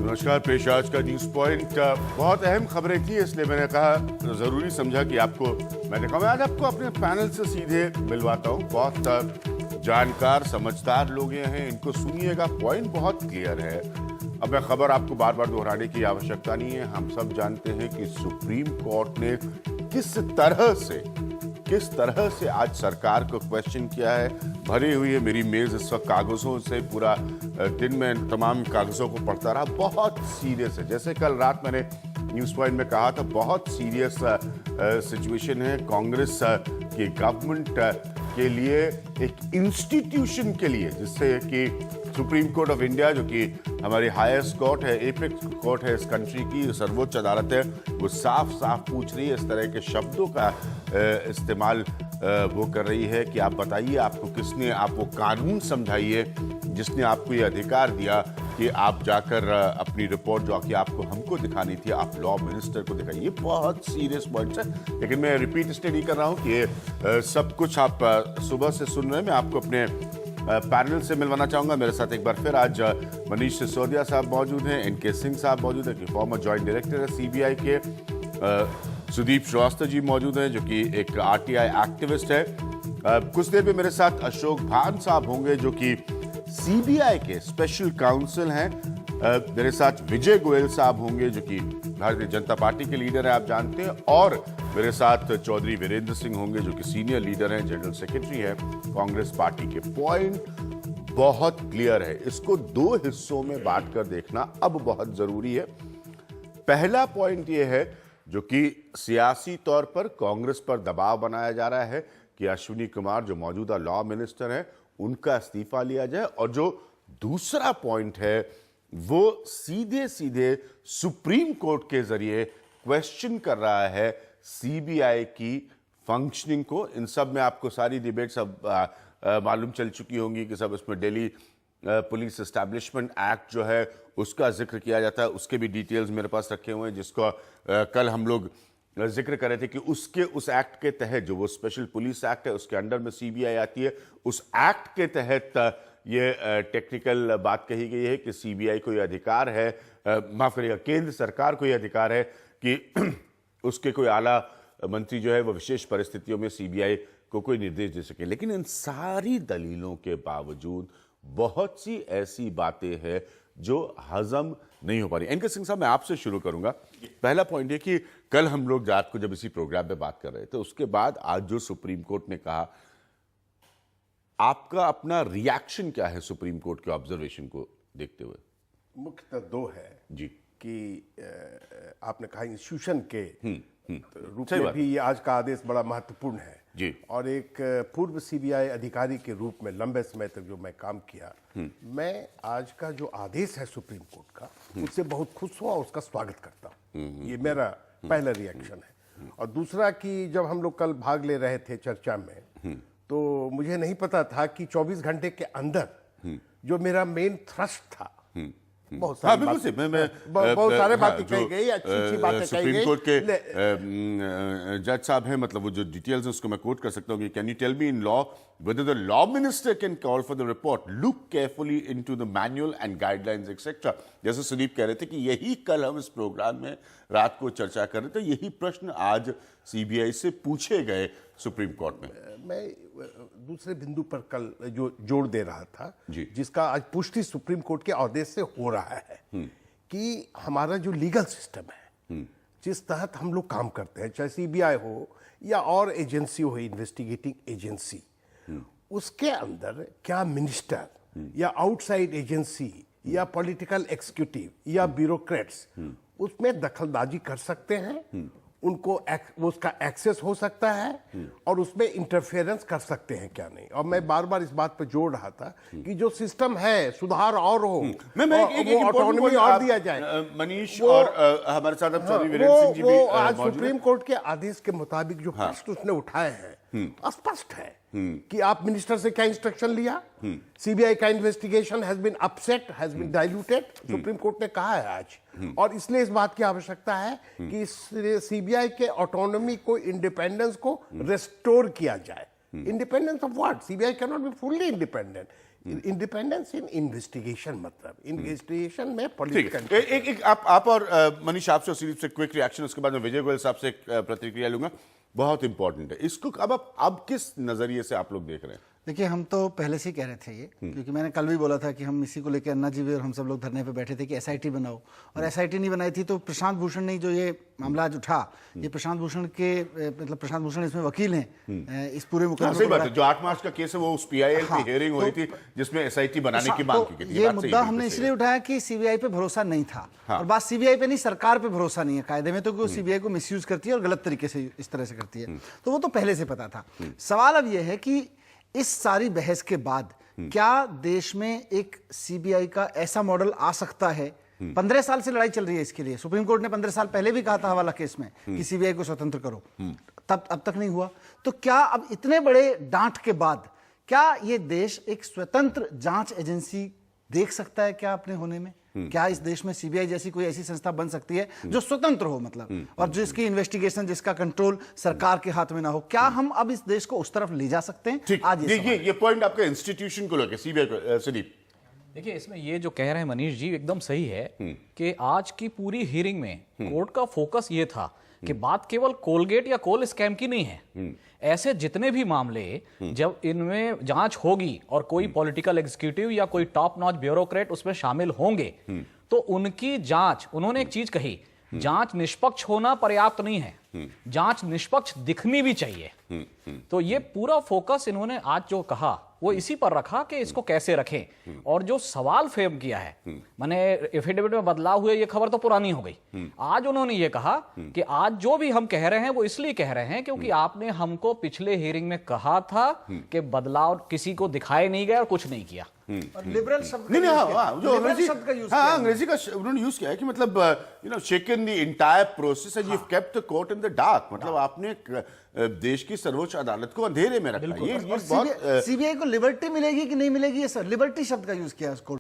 नमस्कार। पेश आज का न्यूज पॉइंट। बहुत अहम खबरें थी, इसलिए मैंने कहा जरूरी समझा कि आपको मैं दिखाऊं। आज आपको अपने पैनल से सीधे मिलवाता हूं। बहुत जानकार समझदार लोग ये हैं, इनको सुनिएगा। पॉइंट बहुत क्लियर है। अब मैं खबर आपको बार बार दोहराने की आवश्यकता नहीं है। हम सब जानते हैं कि सुप्रीम कोर्ट ने किस तरह से आज सरकार को क्वेश्चन किया है। भरी हुई है मेरी मेज इस वक्त कागजों से। पूरा दिन में तमाम कागजों को पढ़ता रहा। बहुत सीरियस है, जैसे कल रात मैंने न्यूज पॉइंट में कहा था, बहुत सीरियस सिचुएशन है। कांग्रेस की गवर्नमेंट के लिए, एक इंस्टीट्यूशन के लिए, जिससे कि सुप्रीम कोर्ट ऑफ इंडिया, जो कि हमारी हाईएस्ट कोर्ट है, एपेक्स कोर्ट है इस कंट्री की, सर्वोच्च अदालत है, वो साफ साफ पूछ रही है। इस तरह के शब्दों का इस्तेमाल वो कर रही है कि आप बताइए, आपको किसने, आप वो कानून समझाइए जिसने आपको ये अधिकार दिया कि आप जाकर अपनी रिपोर्ट जो कि आपको हमको दिखानी थी, आप लॉ मिनिस्टर को दिखाइए। ये बहुत सीरियस पॉइंट्स है, लेकिन मैं रिपीट इसलिए नहीं कर रहा हूँ कि ये सब कुछ आप सुबह से सुन रहे हैं। मैं आपको अपने पैनल से मिलवाना चाहूंगा। मेरे साथ एक बार फिर आज मनीष सिसोदिया साहब मौजूद हैं, एनके सिंह साहब मौजूद हैं, फॉर्मर जॉइंट डायरेक्टर है सीबीआई के। सुदीप श्रीवास्तव जी मौजूद हैं, जो कि एक आरटीआई एक्टिविस्ट है। कुछ देर में मेरे साथ अशोक भान साहब होंगे, जो कि सीबीआई के स्पेशल काउंसिल हैं। मेरे साथ विजय गोयल साहब होंगे, जो कि भारतीय जनता पार्टी के लीडर हैं, आप जानते हैं। और मेरे साथ चौधरी वीरेंद्र सिंह होंगे, जो कि सीनियर लीडर हैं, जनरल सेक्रेटरी है कांग्रेस पार्टी के। पॉइंट बहुत क्लियर है, इसको दो हिस्सों में बांटकर देखना अब बहुत जरूरी है। पहला पॉइंट यह है, जो कि सियासी तौर पर कांग्रेस पर दबाव बनाया जा रहा है कि अश्विनी कुमार, जो मौजूदा लॉ मिनिस्टर हैं, उनका इस्तीफा लिया जाए। और जो दूसरा पॉइंट है, वो सीधे सीधे सुप्रीम कोर्ट के जरिए क्वेश्चन कर रहा है सीबीआई की फंक्शनिंग को। इन सब में आपको सारी डिबेट सब मालूम चल चुकी होंगी कि सब इसमें दिल्ली पुलिस एस्टैब्लिशमेंट एक्ट जो है उसका जिक्र किया जाता है। उसके भी डिटेल्स मेरे पास रखे हुए हैं, जिसको कल हम लोग जिक्र कर रहे थे कि उसके उस एक्ट के तहत, जो वो स्पेशल पुलिस एक्ट है, उसके अंडर में सीबीआई आती है। उस एक्ट के तहत ये टेक्निकल बात कही गई है कि सीबीआई को ये अधिकार है, माफ करिएगा, केंद्र सरकार को ये अधिकार है कि उसके कोई आला मंत्री जो है वो विशेष परिस्थितियों में सीबीआई को कोई निर्देश दे सके। लेकिन इन सारी दलीलों के बावजूद बहुत सी ऐसी बातें हैं जो हजम नहीं हो पा रही। एनके सिंह साहब, मैं आपसे शुरू करूंगा। पहला पॉइंट ये कि कल हम लोग रात को जब इसी प्रोग्राम में बात कर रहे थे, उसके बाद आज जो सुप्रीम कोर्ट ने कहा, आपका अपना रिएक्शन क्या है सुप्रीम कोर्ट के ऑब्जर्वेशन को देखते हुए? मुख्यतः दो है जी कि आपने कहा इंस्टीट्यूशन के रूप में भी ये आज का आदेश बड़ा महत्वपूर्ण है जी। और एक पूर्व सीबीआई अधिकारी के रूप में लंबे समय तक जो मैं काम किया, मैं आज का जो आदेश है सुप्रीम कोर्ट का, उससे बहुत खुश हुआ, उसका स्वागत करता हूँ। ये मेरा पहला रिएक्शन है। और दूसरा कि जब हम लोग कल भाग ले रहे थे चर्चा में, तो मुझे नहीं पता था कि 24 घंटे के अंदर जो मेरा मेन थ्रस्ट था, बहुत सारी बातें कही गई, अच्छी बातें कही गई। सुप्रीम कोर्ट के जज साहब हैं, मतलब वो जो डिटेल्स है उसको मैं कोट कर सकता हूँ। Can you tell me in law whether the law minister can call for the report, look carefully into the manual and guidelines etc. जैसे सुदीप कह रहे थे कि यही कल हम इस प्रोग्राम में रात को चर्चा कर रहे थे, यही प्रश्न आज सीबीआई से पूछे गए सुप्रीम कोर्ट में। मैं दूसरे बिंदु पर कल जो जोड़ दे रहा था, जिसका आज पुष्टि सुप्रीम कोर्ट के आदेश से हो रहा है, कि हमारा जो लीगल सिस्टम है, जिस तहत हम लोग काम करते हैं, चाहे सीबीआई हो या और एजेंसी हो, इन्वेस्टिगेटिंग एजेंसी, उसके अंदर क्या मिनिस्टर या आउटसाइड एजेंसी या पॉलिटिकल एग्जीक्यूटिव या ब्यूरोक्रेट्स उसमें दखलंदाजी कर सकते हैं, उनको उसका एक्सेस हो सकता है और उसमें इंटरफेरेंस कर सकते हैं क्या नहीं। और मैं बार बार इस बात पर जोड़ रहा था कि जो सिस्टम है, सुधार और हो, वो ऑटोनॉमी और दिया जाए। मनीष और हमारे साथ अब चौधरी वीरेंद्र सिंह जी भी आज सुप्रीम कोर्ट के आदेश के मुताबिक जो प्रश्न उसने उठाए हैं, स्पष्ट है कि आप मिनिस्टर से क्या इंस्ट्रक्शन लिया। सीबीआई का investigation has been upset, has been diluted, Supreme Court ने कहा है आज। और इसलिए इस बात की आवश्यकता है कि सीबीआई के ऑटोनॉमी को, इंडिपेंडेंस को रेस्टोर किया जाए। Independence of what? CBI can not be fully independent. Independence in investigation, मतलब इन्वेस्टिगेशन में ठीक पॉलिटिकल। है। एक आप और मनीष आपसे सिर्फ से क्विक रिएक्शन, उसके बाद मैं विजय गोयल साहब से एक प्रतिक्रिया लूंगा, बहुत इंपॉर्टेंट है इसको। अब किस नजरिए से आप लोग देख रहे हैं? देखिए, हम तो पहले से ही कह रहे थे ये, क्योंकि मैंने कल भी बोला था कि हम इसी को लेकर अन्ना जी भी और हम सब लोग धरने पे बैठे थे कि एसआईटी बनाओ, और एसआईटी नहीं बनाई थी तो प्रशांत भूषण ने जो ये मामला आज उठा, ये प्रशांत भूषण के मतलब प्रशांत भूषण इसमें वकील हैं इस पूरे मुकदमे सही को बात है। जो 8 मार्च का केस है वो उस पीआईएल की हियरिंग हो रही थी जिसमें एसआईटी बनाने की मांग की गई थी। ये मुद्दा हमने इसलिए उठाया कि सीबीआई पे भरोसा नहीं था, और बात सीबीआई पे नहीं, सरकार पे भरोसा नहीं है कायदे में, तो कि वो सीबीआई को मिसयूज करती है और गलत तरीके से इस तरह से करती है, तो वो तो पहले से पता था। सवाल अब यह है कि इस सारी बहस के बाद क्या देश में एक सीबीआई का ऐसा मॉडल आ सकता है? 15 साल से लड़ाई चल रही है इसके लिए। सुप्रीम कोर्ट ने 15 साल पहले भी कहा था हवाला केस में कि सीबीआई को स्वतंत्र करो, तब अब तक नहीं हुआ। तो क्या अब इतने बड़े डांट के बाद क्या ये देश एक स्वतंत्र जांच एजेंसी देख सकता है क्या अपने होने में? क्या इस देश में सीबीआई जैसी कोई ऐसी संस्था बन सकती है जो स्वतंत्र हो, मतलब, और जिसकी इन्वेस्टिगेशन, जिसका कंट्रोल सरकार के हाथ में ना हो? क्या हम अब इस देश को उस तरफ ले जा सकते हैं? ठीक, आज ये पॉइंट आपका इंस्टीट्यूशन को लेकर सीबीआई को, सुदीप। देखिए, इसमें ये जो कह रहे हैं मनीष जी एकदम सही है कि आज की पूरी हियरिंग में कोर्ट का फोकस ये था कि बात केवल कोलगेट या कोल स्कैम की नहीं है। ऐसे जितने भी मामले जब इनमें जांच होगी और कोई पॉलिटिकल एग्जीक्यूटिव या कोई टॉप नॉच ब्यूरोक्रेट उसमें शामिल होंगे, तो उनकी जांच, उन्होंने एक चीज कही, जांच निष्पक्ष होना पर्याप्त नहीं है, जांच निष्पक्ष दिखनी भी चाहिए। तो ये पूरा फोकस इन्होंने आज जो कहा वो इसी पर रखा कि इसको कैसे रखें। और जो सवाल फ्रेम किया है, माने एफिडेविट में बदलाव हुए, ये खबर तो पुरानी हो गई। आज उन्होंने ये कहा कि आज जो भी हम कह रहे हैं वो इसलिए कह रहे हैं क्योंकि आपने हमको पिछले हियरिंग में कहा था कि बदलाव किसी को दिखाए नहीं गया और कुछ नहीं किया। लिबरल शब्द नहीं, जो अंग्रेजी का उन्होंने यूज किया है कि मतलब shaken the entire process and you kept the court in the dark, मतलब आपने देश की सर्वोच्च अदालत को अंधेरे में रखा। ये बहुत सीबीआई को लिबर्टी मिलेगी कि नहीं मिलेगी, ये सर लिबर्टी शब्द का यूज किया है कोर्ट